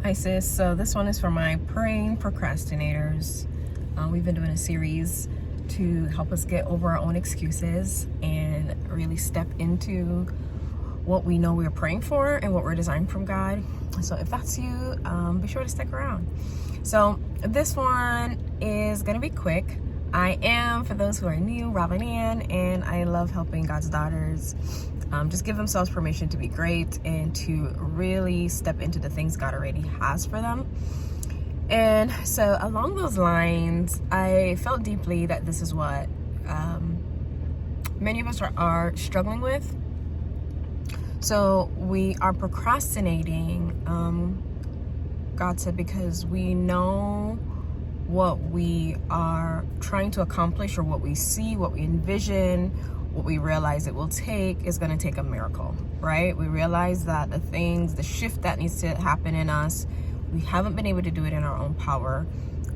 Hi sis, so this one is for my praying procrastinators. We've been doing a series to help us get over our own excuses and really step into what we know we're praying for and what we're designed from God. So if that's you, be sure to stick around. So this one is going to be quick. I am, for those who are new, Robyn-Ann, and I love helping God's daughters just give themselves permission to be great and to really step into the things God already has for them. And so along those lines, I felt deeply that this is what many of us are struggling with. So we are procrastinating, God said, because we know what we are trying to accomplish, or what we see, what we envision, what we realize it will take is going to take a miracle, right? We realize that the shift that needs to happen in us, we haven't been able to do it in our own power.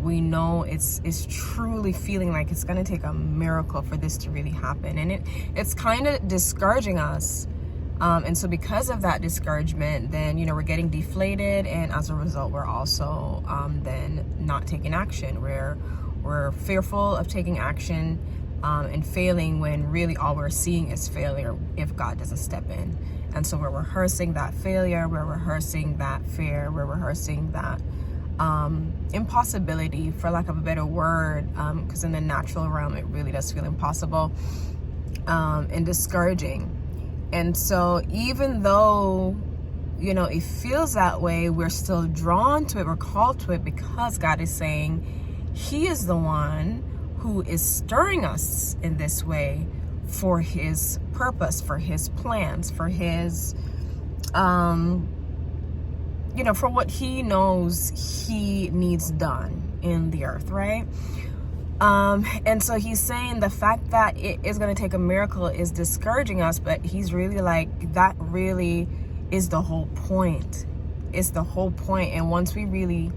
We know it's truly feeling like it's going to take a miracle for this to really happen. And it's kind of discouraging us. And so because of that discouragement, then, we're getting deflated. And as a result, we're also then not taking action. We're fearful of taking action and failing, when really all we're seeing is failure if God doesn't step in. And so we're rehearsing that failure, we're rehearsing that fear, we're rehearsing that impossibility, for lack of a better word, because in the natural realm it really does feel impossible and discouraging. And so even though it feels that way, we're still drawn to it, we're called to it, because God is saying He is the one who is stirring us in this way for His purpose, for His plans, for His, for what He knows He needs done in the earth, right? And so He's saying the fact that it is going to take a miracle is discouraging us, but He's really like, that really is the whole point. It's the whole point. And once we really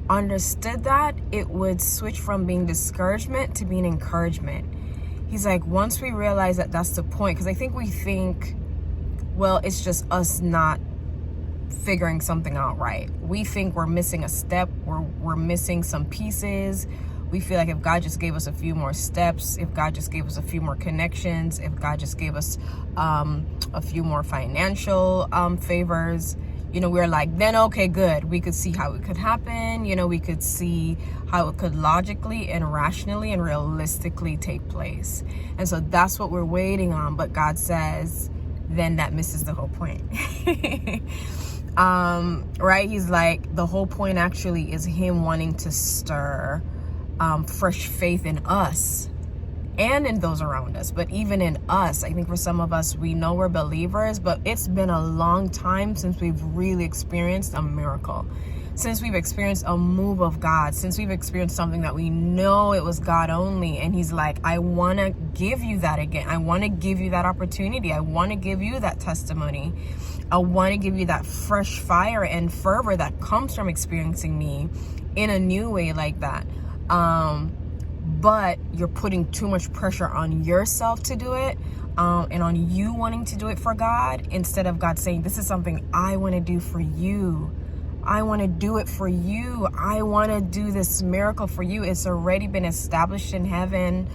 understood that, it would switch from being discouragement to being encouragement. He's like, once we realize that that's the point, because I think we think, well, it's just us not figuring something out right. We think we're missing a step, we're missing some pieces. We feel like if God just gave us a few more steps, if God just gave us a few more connections, if God just gave us a few more financial favors, we're like, then okay, good. We could see how it could happen. We could see how it could logically and rationally and realistically take place. And so that's what we're waiting on. But God says, then that misses the whole point. Right? He's like, the whole point actually is Him wanting to stir fresh faith in us and in those around us. But even in us, I think for some of us, we know we're believers, but it's been a long time since we've really experienced a miracle, since we've experienced a move of God, since we've experienced something that we know it was God only. And He's like, I want to give you that again. I want to give you that opportunity. I want to give you that testimony. I want to give you that fresh fire and fervor that comes from experiencing me in a new way like that. But you're putting too much pressure on yourself to do it, and on you wanting to do it for God, instead of God saying, this is something I want to do for you. I want to do it for you. I want to do this miracle for you. It's already been established in heaven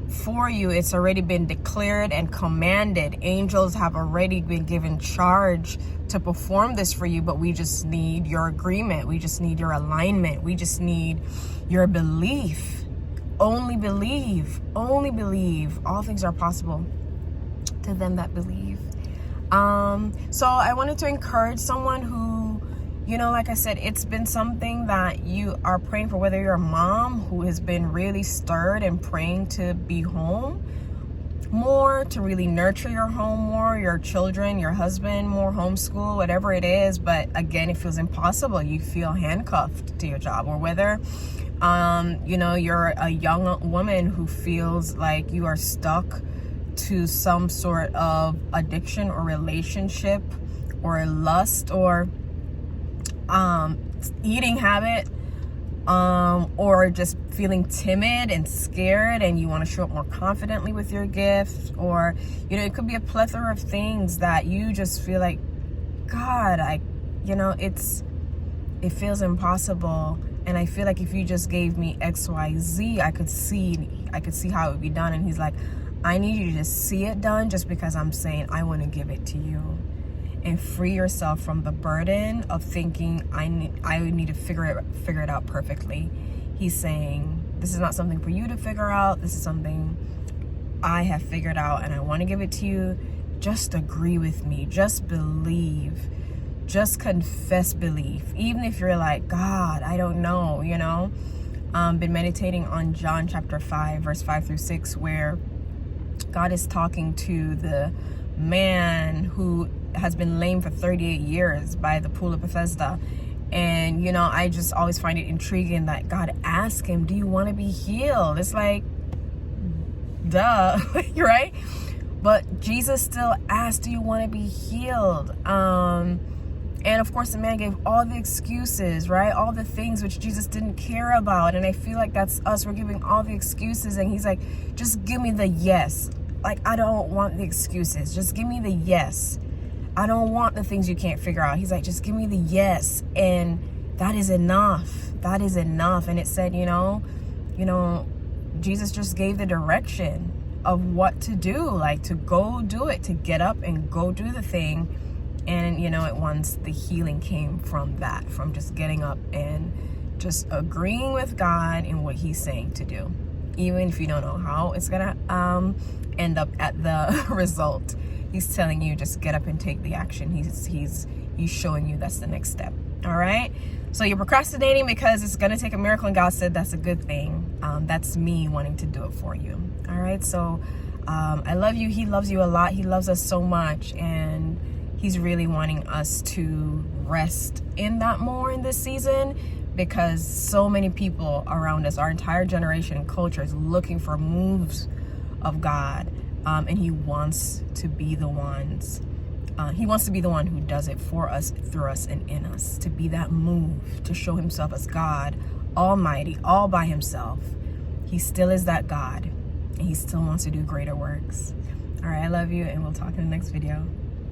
for you. It's already been declared and commanded. Angels have already been given charge to perform this for you, but we just need your agreement. We just need your alignment. We just need your belief. Only believe. Only believe. All things are possible to them that believe. So I wanted to encourage someone who, like I said, it's been something that you are praying for, whether you're a mom who has been really stirred and praying to be home more, to really nurture your home more, your children, your husband, more homeschool, whatever it is. But again, it feels impossible. You feel handcuffed to your job. Or whether you're a young woman who feels like you are stuck to some sort of addiction or relationship or lust or eating habit, or just feeling timid and scared and you want to show up more confidently with your gift, or it could be a plethora of things that you just feel like, God, it feels impossible, and I feel like if you just gave me XYZ, I could see how it would be done. And he's like, I need you to just see it done, just because I'm saying I want to give it to you, and free yourself from the burden of thinking I need to figure it out perfectly. He's saying, this is not something for you to figure out. This is something I have figured out, and I want to give it to you. Just agree with me. Just believe. Just confess belief. Even if you're like, God, I don't know, you know. Been meditating on John chapter 5, verse 5 through 6, where God is talking to the man who has been lame for 38 years by the pool of Bethesda. And, you know, I just always find it intriguing that God asked him, do you want to be healed? It's like, duh, right? But Jesus still asked, do you want to be healed? And of course, the man gave all the excuses, right? All the things which Jesus didn't care about. And I feel like that's us. We're giving all the excuses. And he's like, just give me the yes. Like, I don't want the excuses. Just give me the yes. I don't want the things you can't figure out. He's like, just give me the yes. And that is enough. That is enough. And it said, you know, Jesus just gave the direction of what to do, like to go do it, to get up and go do the thing. And, you know, the healing came from that, from just getting up and just agreeing with God in what he's saying to do. Even if you don't know how it's going to end up at the result. He's telling you, just get up and take the action. He's showing you that's the next step. All right. So you're procrastinating because it's going to take a miracle. And God said, that's a good thing. That's me wanting to do it for you. All right. So I love you. He loves you a lot. He loves us so much. And he's really wanting us to rest in that more in this season, because so many people around us, our entire generation and culture, is looking for moves of God. And he wants to be the ones. He wants to be the one who does it for us, through us, and in us. To be that move, to show himself as God, almighty, all by himself. He still is that God. And he still wants to do greater works. All right, I love you, and we'll talk in the next video.